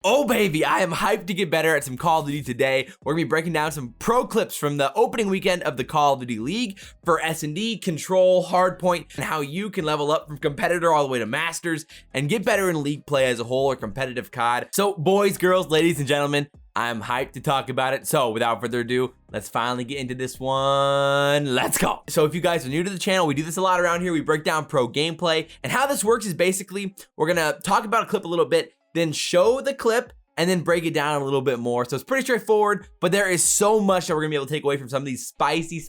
Oh baby, I am hyped to get better at some Call of Duty today. We're gonna be breaking down some pro clips from the opening weekend of the Call of Duty League for SnD, Control, Hardpoint, and how you can level up from competitor all the way to masters and get better in league play as a whole or competitive COD. So boys, girls, ladies, and gentlemen, I'm hyped to talk about it. So without further ado, let's finally get into this one. Let's go. So if you guys are new to the channel, we do this a lot around here. We break down pro gameplay, and how this works is basically we're gonna talk about a clip a little bit, then show the clip, and then break it down a little bit more. So it's pretty straightforward, but there is so much that we're gonna be able to take away from some of these spicy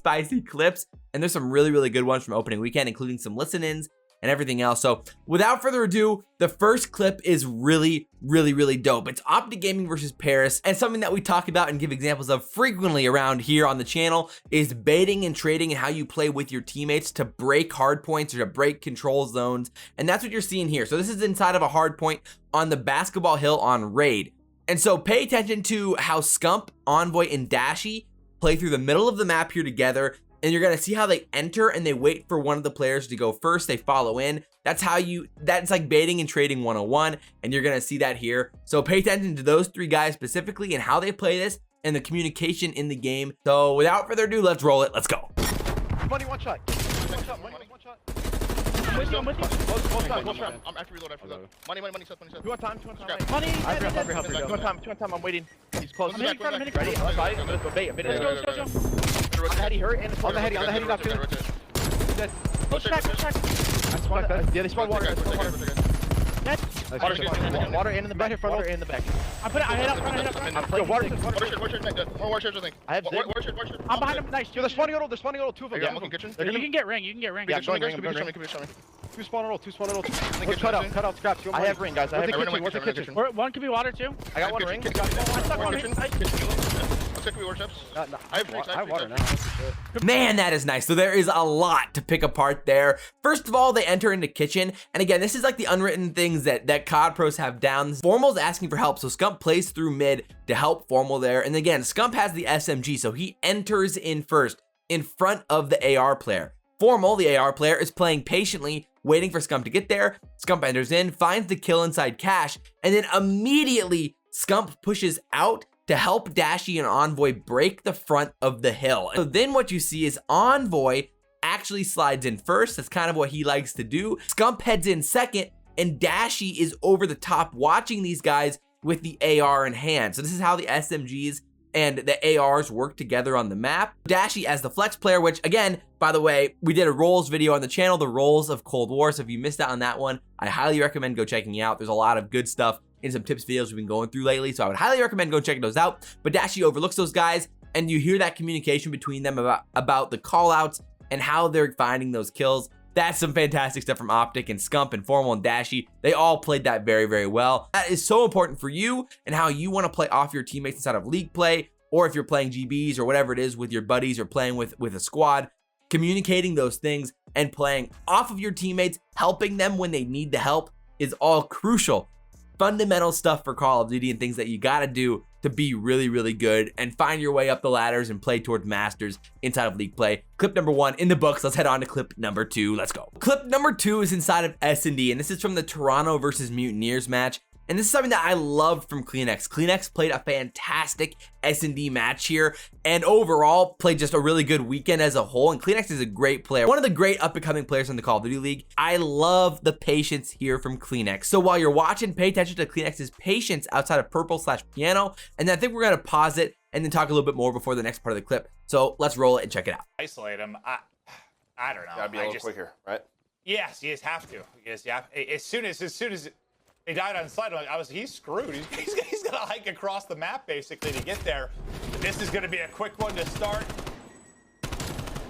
clips. And there's some really good ones from opening weekend, including some listen-ins and everything else. So without further ado, the first clip is really dope. It's OpTic Gaming versus Paris, and something that we talk about and give examples of frequently around here on the channel is baiting and trading and how you play with your teammates to break hard points or to break control zones. And that's what you're seeing here. So this is inside of a hard point on the basketball hill on Raid. And so pay attention to how Scump, Envoy, and Dashy play through the middle of the map here together. And you're gonna see how they enter and they wait for one of the players to go first. They follow in. That's like baiting and trading 101, and you're gonna see that here. So pay attention to those three guys specifically and how they play this and the communication in the game. So without further ado, let's roll it. Let's go. Money, one shot. One shot. I'm after reload. Money, set. You want time? Money, you want time? I'm waiting. He's close. I'm ready. Let's go bait. Let's go. On the heady, hurt. On the heady, not feeling. Push back. Yeah, they spawn water. Water in the back. Water in the back. I hit up. Water. I have zip. I'm behind him. Nice. They're spawning auto. Two of them. I'm looking kitchen. You can get ring. Yeah, I'm going. Two spawn auto. Cut out Skrapz. I have ring, guys. I have what's the kitchen? One could be water too. I got one ring. I have water now. Man, that is nice. So there is a lot to pick apart there. First of all, they enter into kitchen. And again, this is like the unwritten things that COD pros have down. Formal's asking for help. So Scump plays through mid to help Formal there. And again, Scump has the SMG. So he enters in first in front of the AR player. Formal, the AR player, is playing patiently, waiting for Scump to get there. Scump enters in, finds the kill inside cache, and then immediately Scump pushes out to help Dashy and Envoy break the front of the hill. So then what you see is Envoy actually slides in first. That's kind of what he likes to do. Scump heads in second, and Dashy is over the top watching these guys with the AR in hand. So this is how the SMGs and the ARs work together on the map. Dashy as the flex player, which again, by the way, we did a roles video on the channel, the roles of Cold War. So if you missed out on that one, I highly recommend go checking it out. There's a lot of good stuff in some tips videos we've been going through lately. So I would highly recommend go checking those out. But Dashy overlooks those guys, and you hear that communication between them about the call outs and how they're finding those kills. That's some fantastic stuff from OpTic and Scump and Formal and Dashy. They all played that very well. That is so important for you and how you want to play off your teammates inside of league play, or if you're playing GBs or whatever it is with your buddies or playing with a squad. Communicating those things and playing off of your teammates, helping them when they need the help is all crucial. Fundamental stuff for Call of Duty and things that you gotta do to be really good and find your way up the ladders and play towards masters inside of league play. Clip number 1 in the books. Let's head on to clip number 2. Let's go. Clip number 2 is inside of SnD, and this is from the Toronto versus Mutineers match. And this is something that I loved from CleanX. CleanX played a fantastic SnD match here and overall played just a really good weekend as a whole. And CleanX is a great player, one of the great up-and-coming players in the Call of Duty League. I love the patience here from CleanX. So while you're watching, pay attention to CleanX's patience outside of purple/piano. And then I think we're going to pause it and then talk a little bit more before the next part of the clip. So let's roll it and check it out. Isolate him. I don't know. Gotta be a little quicker, right? Yes, you just have to. Yes, yeah. As soon as he died on slide, he's screwed. He's gonna hike across the map basically to get there. This is gonna be a quick one to start.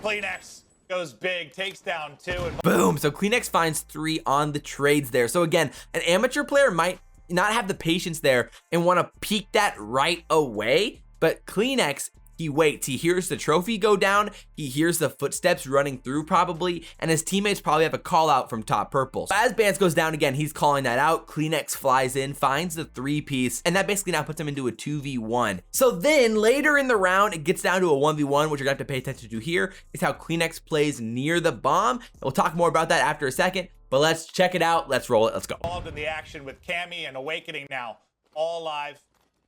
CleanX goes big, takes down 2, and boom. So CleanX finds 3 on the trades there. So again, an amateur player might not have the patience there and want to peek that right away, but CleanX, he waits. He hears the trophy go down. He hears the footsteps running through probably, and his teammates probably have a call out from top purple. So as Bance goes down again, he's calling that out. CleanX flies in, finds the 3-piece, and that basically now puts him into a 2v1. So then later in the round, it gets down to a 1v1. What you're gonna have to pay attention to here is how CleanX plays near the bomb. We'll talk more about that after a second, but let's check it out. Let's roll it. Let's go. Involved in the action with Cammy and Awakening now. all alive,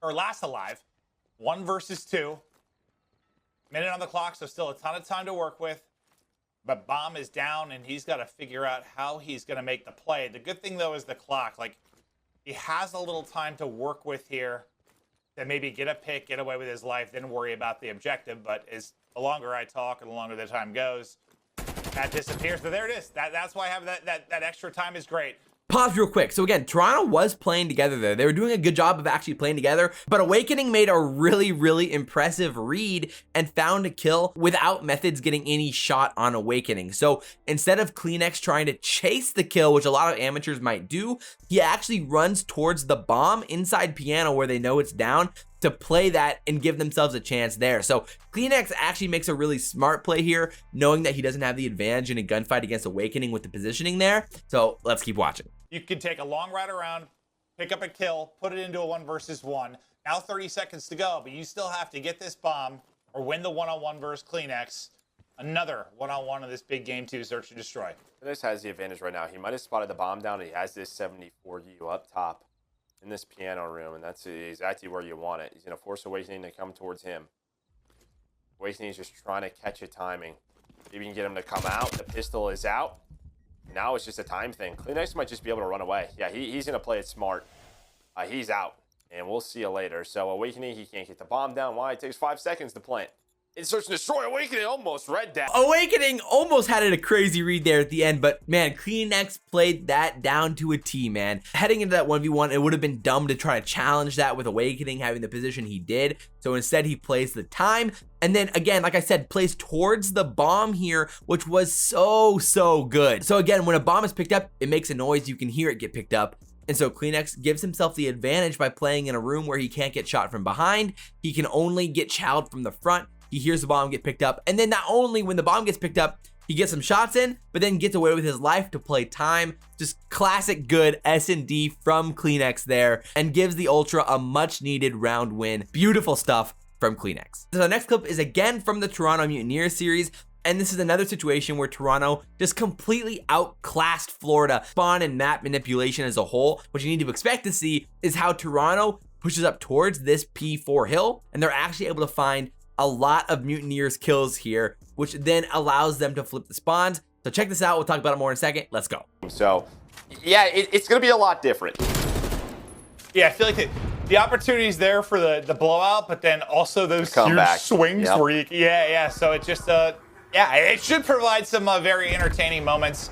or last alive. 1 versus 2. Minute on the clock, so still a ton of time to work with. But bomb is down, and he's got to figure out how he's going to make the play. The good thing, though, is the clock. Like, he has a little time to work with here to maybe get a pick, get away with his life, then worry about the objective. But the longer I talk and the longer the time goes, that disappears. But there it is. That's why I have that extra time is great. Pause real quick. So again, Toronto was playing together there. They were doing a good job of actually playing together, but Awakening made a really impressive read and found a kill without Methods getting any shot on Awakening. So instead of CleanX trying to chase the kill, which a lot of amateurs might do, he actually runs towards the bomb inside piano where they know it's down to play that and give themselves a chance there. So CleanX actually makes a really smart play here, knowing that he doesn't have the advantage in a gunfight against Awakening with the positioning there. So let's keep watching. You can take a long ride around, pick up a kill, put it into a 1 versus 1. Now 30 seconds to go, but you still have to get this bomb or win the one-on-one versus CleanX. Another one-on-one of this big game 2 search and destroy. CleanX has the advantage right now. He might have spotted the bomb down, and he has this 74U up top in this piano room, and that's exactly where you want it. He's going to force Awakening to come towards him. Awakening is just trying to catch a timing. Maybe you can get him to come out. The pistol is out. Now it's just a time thing. CleanX might just be able to run away. Yeah, he's going to play it smart. He's out, and we'll see you later. So Awakening, he can't get the bomb down. Why? It takes 5 seconds to plant. It's search and destroy. Awakening almost red down. Awakening almost had it a crazy read there at the end, but man, CleanX played that down to a T, man. Heading into that 1v1, it would have been dumb to try to challenge that with Awakening having the position he did. So instead, he plays the time. And then again, like I said, plays towards the bomb here, which was so good. So again, when a bomb is picked up, it makes a noise. You can hear it get picked up. And so CleanX gives himself the advantage by playing in a room where he can't get shot from behind. He can only get chowed from the front. He hears the bomb get picked up. And then not only when the bomb gets picked up, he gets some shots in, but then gets away with his life to play time. Just classic good SnD from CleanX there, and gives the Ultra a much needed round win. Beautiful stuff from CleanX. So the next clip is again from the Toronto Mutineers series. And this is another situation where Toronto just completely outclassed Florida. Spawn and map manipulation as a whole. What you need to expect to see is how Toronto pushes up towards this P4 hill, and they're actually able to find a lot of Mutineers kills here, which then allows them to flip the spawns. So check this out. We'll talk about it more in a second. Let's go. So yeah, it's going to be a lot different. Yeah, I feel like the opportunity's there for the blowout, but then also those huge swings where you, yeah. So it just, yeah, it should provide some very entertaining moments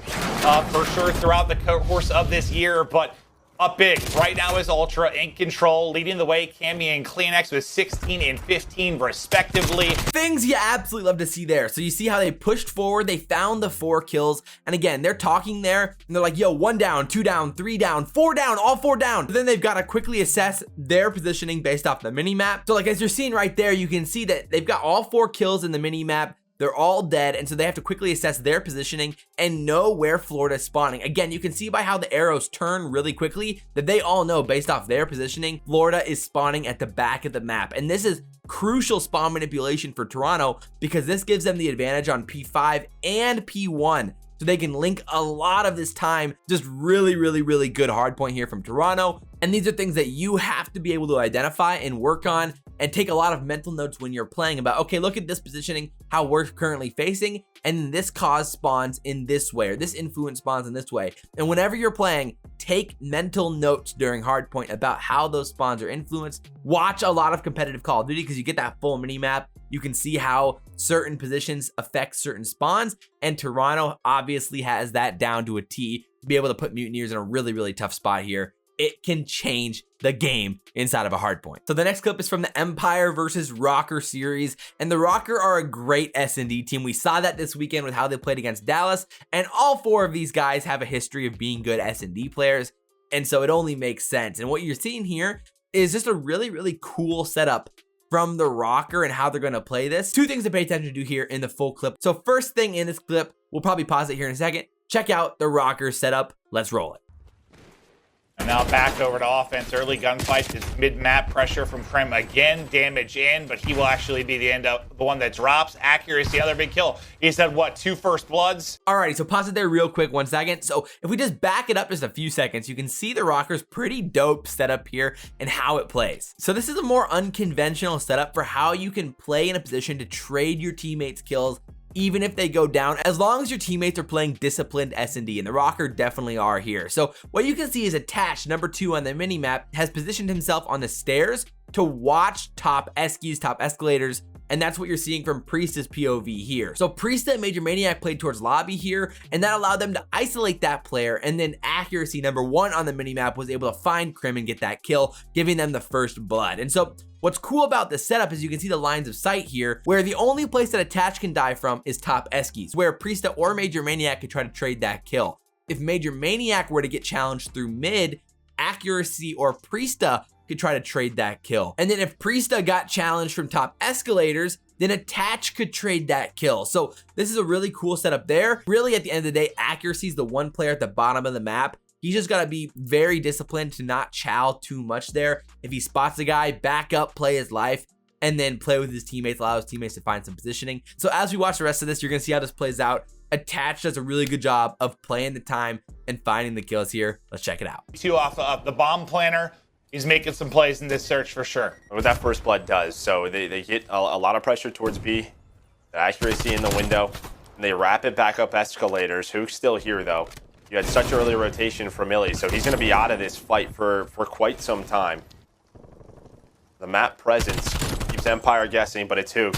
for sure throughout the course of this year. But up big right now is Ultra in control, leading the way. Cammy and CleanX with 16 and 15 respectively. Things you absolutely love to see there. So you see how they pushed forward, they found the 4 kills, and again, they're talking there, and they're like, yo, 1 down, 2 down, 3 down, 4 down, all 4 down. But then they've got to quickly assess their positioning based off the mini map. So like as you're seeing right there, you can see that they've got all 4 kills in the mini map. They're all dead, and so they have to quickly assess their positioning and know where Florida is spawning. Again, you can see by how the arrows turn really quickly that they all know based off their positioning, Florida is spawning at the back of the map. And this is crucial spawn manipulation for Toronto because this gives them the advantage on P5 and P1. So they can link a lot of this time. Just really good hardpoint here from Toronto. And these are things that you have to be able to identify and work on and take a lot of mental notes when you're playing about, okay, look at this positioning, how we're currently facing, and this cause spawns in this way, or this influence spawns in this way. And whenever you're playing, take mental notes during hardpoint about how those spawns are influenced. Watch a lot of competitive Call of Duty because you get that full mini map. You can see how certain positions affect certain spawns, and Toronto obviously has that down to a T to be able to put Mutineers in a really tough spot here. It can change the game inside of a hardpoint. So the next clip is from the Empire versus Rokkr series, and the Rokkr are a great SnD team. We saw that this weekend with how they played against Dallas, and all 4 of these guys have a history of being good SnD players, and so it only makes sense. And what you're seeing here is just a really cool setup from the Rokkr and how they're going to play this. 2 things to pay attention to here in the full clip. So first thing in this clip, we'll probably pause it here in a second. Check out the Rokkr setup. Let's roll it. And now back over to offense. Early gunfight. It's mid-map pressure from Crim again. Damage in, but he will actually be the one that drops. Accuracy, another big kill. He's had, what, 2 first bloods? Alrighty, so pause it there real quick, 1 second. So if we just back it up just a few seconds, you can see the Rokkr's pretty dope setup here and how it plays. So this is a more unconventional setup for how you can play in a position to trade your teammates' kills even if they go down, as long as your teammates are playing disciplined SnD, and the Rokkr definitely are here. So what you can see is attached, number 2 on the minimap, has positioned himself on the stairs to watch top eskies, top escalators, and that's what you're seeing from Priestahh's POV here. So Priestahh and MajorManiak played towards lobby here, and that allowed them to isolate that player, and then accuracy, number 1 on the minimap, was able to find Crim and get that kill, giving them the first blood. And so what's cool about this setup is you can see the lines of sight here, where the only place that attach can die from is top eskies, where Priestahh or MajorManiak could try to trade that kill. If MajorManiak were to get challenged through mid, accuracy or Priestahh could try to trade that kill. And then if Priestahh got challenged from top escalators, then attach could trade that kill. So this is a really cool setup there. Really, at the end of the day, accuracy is the one player at the bottom of the map. He's just got to be very disciplined to not chow too much there. If he spots a guy, back up, play his life, and then play with his teammates, allow his teammates to find some positioning. So as we watch the rest of this, you're going to see how this plays out. Attach does a really good job of playing the time and finding the kills here. Let's check it out. 2 off the bomb planner. He's making some plays in this search for sure. What that first blood does, so they get a lot of pressure towards B, the accuracy in the window, and they wrap it back up escalators. Huke's still here though. You had such early rotation from Illy, so he's going to be out of this fight for quite some time. The map presence keeps Empire guessing, but it's Huke.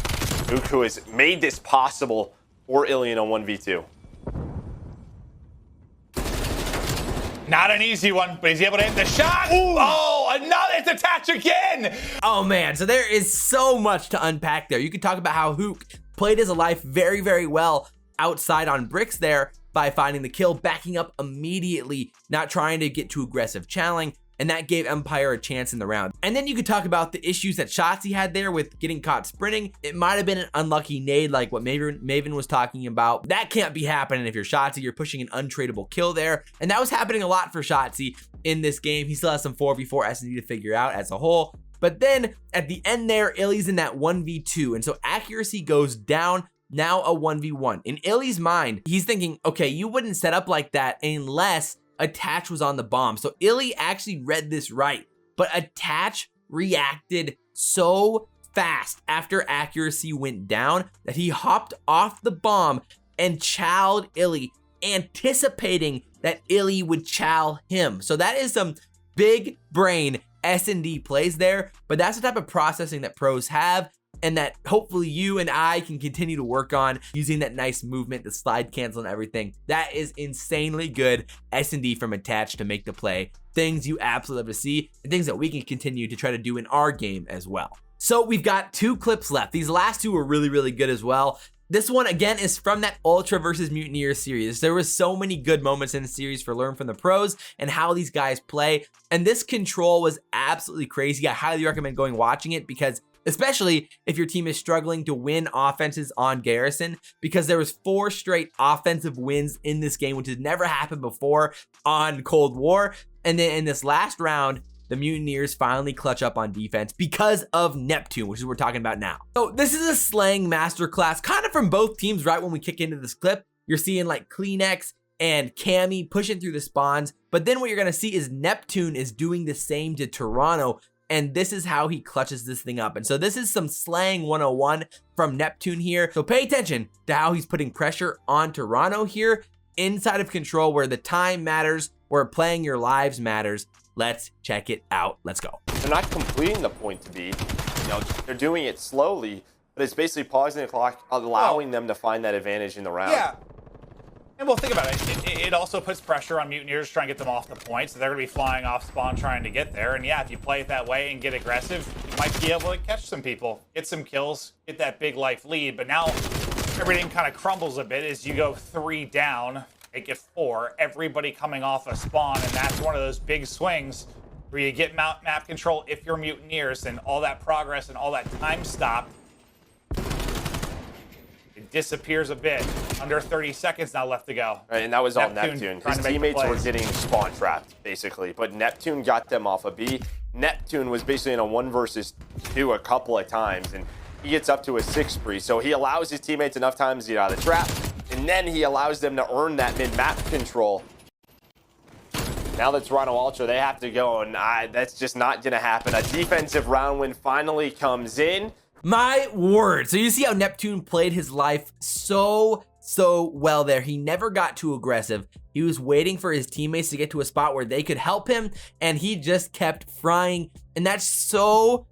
Huke, who has made this possible for Illy in a 1v2. Not an easy one, but he's able to hit the shot. Ooh. Oh, another, it's attach again. Oh man, so there is so much to unpack there. You could talk about how Huke played his life very, very well outside on bricks there by finding the kill, backing up immediately, not trying to get too aggressive channeling, and that gave Empire a chance in the round. And then you could talk about the issues that Shotzzy had there with getting caught sprinting. It might have been an unlucky nade like what Maven was talking about. That can't be happening if you're Shotzzy. You're pushing an untradeable kill there, and that was happening a lot for Shotzzy in this game. He still has some 4v4 SnD to figure out as a whole. But then at the end there, Illy's in that 1v2, and so accuracy goes down. Now a 1v1. In Illy's mind, he's thinking, okay, you wouldn't set up like that unless attach was on the bomb. So Illy actually read this right, but attach reacted so fast after accuracy went down that he hopped off the bomb and chowed Illy, anticipating that Illy would chow him. So that is some big brain SnD plays there, but that's the type of processing that pros have, and that hopefully you and I can continue to work on, using that nice movement, the slide cancel and everything. That is insanely good SnD from attach to make the play. Things you absolutely love to see, and things that we can continue to try to do in our game as well. So we've got 2 clips left. These last 2 were really, really good as well. This one, again, is from that Ultra versus Mutineers series. There was so many good moments in the series for Learn from the Pros and how these guys play. And this control was absolutely crazy. I highly recommend going watching it, because especially if your team is struggling to win offenses on Garrison, because there was 4 straight offensive wins in this game, which has never happened before on Cold War. And then in this last round, the Mutineers finally clutch up on defense because of Neptune, which is what we're talking about now. So this is a slang masterclass, kind of from both teams. Right when we kick into this clip, you're seeing like Kleenex and Cammy pushing through the spawns. But then what you're gonna see is Neptune is doing the same to Toronto, and this is how he clutches this thing up. And so this is some slang 101 from Neptune here. So pay attention to how he's putting pressure on Toronto here inside of control, where the time matters, where playing your lives matters. Let's check it out. Let's go. They're not completing the point to be, they're doing it slowly, but it's basically pausing the clock, allowing them to find that advantage in the round. Yeah. And well, think about it. It also puts pressure on Mutineers trying to get them off the point, so they're going to be flying off spawn trying to get there. And yeah, if you play it that way and get aggressive, you might be able to catch some people, get some kills, get that big life lead. But now everything kind of crumbles a bit as you go 3 down, make it 4, everybody coming off a spawn, and that's one of those big swings where you get map control if you're Mutineers, and all that progress and all that time stopped. disappears a bit. Under 30 seconds now left to go. Right, and that was all Neptune. His teammates were getting spawn trapped, basically. But Neptune got them off a B. Neptune was basically in a 1 versus 2 a couple of times, and he gets up to a 6 spree. So he allows his teammates enough times to get out of the trap, and then he allows them to earn that mid-map control. Now that Toronto Ultra, they have to go, and that's just not going to happen. A defensive round win finally comes in. My word. So you see how Neptune played his life so well there. He never got too aggressive. He was waiting for his teammates to get to a spot where they could help him, and he just kept frying. And that's so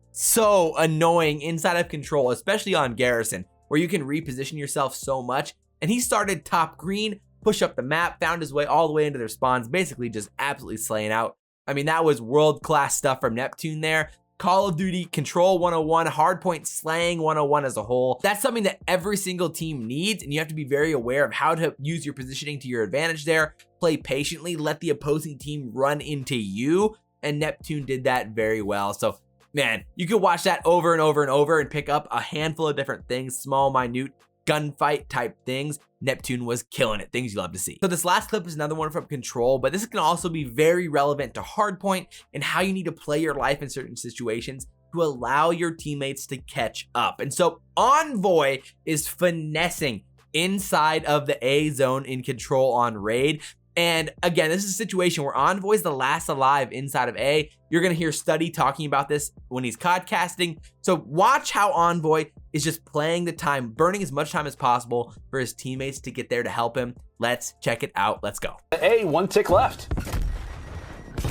annoying inside of control, especially on Garrison, where you can reposition yourself so much. And he started top green, push up the map, found his way all the way into their spawns, basically just absolutely slaying out. I mean, that was world-class stuff from Neptune there. Call of Duty Control 101, Hardpoint slaying 101 as a whole. That's something that every single team needs, and you have to be very aware of how to use your positioning to your advantage there. Play patiently, let the opposing team run into you, and Neptune did that very well. So, man, you could watch that over and over and over and pick up a handful of different things, small, minute, gunfight type things. Neptune was killing it, things you love to see. So this last clip is another one from Control, but this can also be very relevant to Hardpoint and how you need to play your life in certain situations to allow your teammates to catch up. And so Envoy is finessing inside of the A zone in Control on Raid. And again, this is a situation where Envoy is the last alive inside of A. You're going to hear Study talking about this when he's codcasting. So watch how Envoy is just playing the time, burning as much time as possible for his teammates to get there to help him. Let's check it out. Let's go. A, 1 tick left.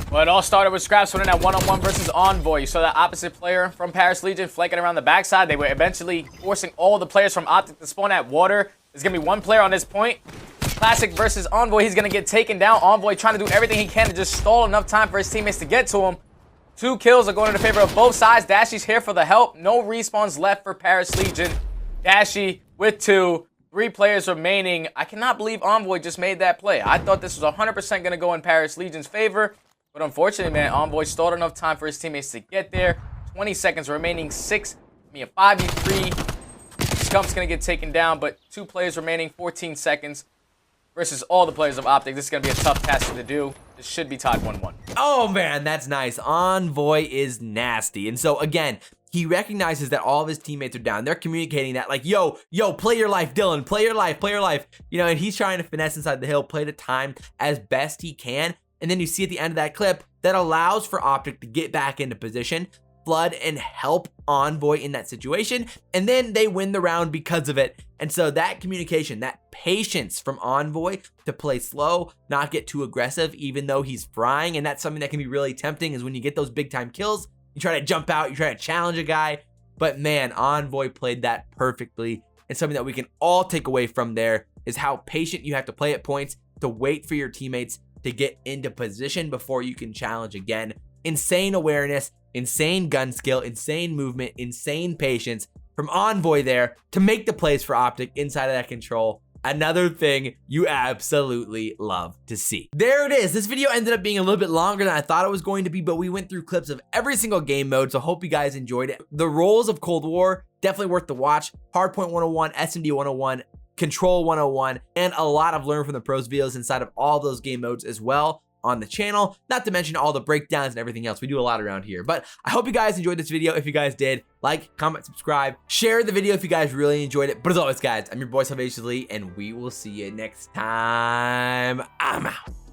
Well, it all started with Skrapz winning that one-on-one versus Envoy. You saw that opposite player from Paris Legion flanking around the backside. They were eventually forcing all the players from OpTic to spawn at water. There's going to be one player on this point. Classic versus Envoy. He's going to get taken down. Envoy trying to do everything he can to just stall enough time for his teammates to get to him. 2 kills are going in the favor of both sides. Dashy's here for the help. No respawns left for Paris Legion. Dashy with 2. 3 players remaining. I cannot believe Envoy just made that play. I thought this was 100% going to go in Paris Legion's favor. But unfortunately, man, Envoy stalled enough time for his teammates to get there. 20 seconds remaining. 5v3. Scump's going to get taken down, but 2 players remaining. 14 seconds. Versus all the players of OpTic. This is going to be a tough task to do. This should be tied 1-1. Oh, man, that's nice. Envoy is nasty. And so, again, he recognizes that all of his teammates are down. They're communicating that, like, yo, play your life, Dylan. Play your life, play your life. You know, and he's trying to finesse inside the hill, play the time as best he can. And then you see at the end of that clip that allows for OpTic to get back into position, flood, and help Envoy in that situation. And then they win the round because of it. And so that communication, that patience from Envoy to play slow, not get too aggressive, even though he's frying. And that's something that can be really tempting is when you get those big time kills, you try to jump out, you try to challenge a guy. But man, Envoy played that perfectly. And something that we can all take away from there is how patient you have to play at points to wait for your teammates to get into position before you can challenge again. Insane awareness, insane gun skill, insane movement, insane patience from Envoy there to make the plays for OpTic inside of that Control. Another thing you absolutely love to see. There it is. This video ended up being a little bit longer than I thought it was going to be, but we went through clips of every single game mode, so hope you guys enjoyed it. The roles of Cold War, definitely worth the watch. Hardpoint 101, SnD 101, Control 101, and a lot of Learn from the Pros videos inside of all those game modes as well on the channel, not to mention all the breakdowns and everything else. We do a lot around here, but I hope you guys enjoyed this video. If you guys did, like, comment, subscribe, share the video if you guys really enjoyed it. But as always, guys, I'm your boy Faze, and we will see you next time. I'm out.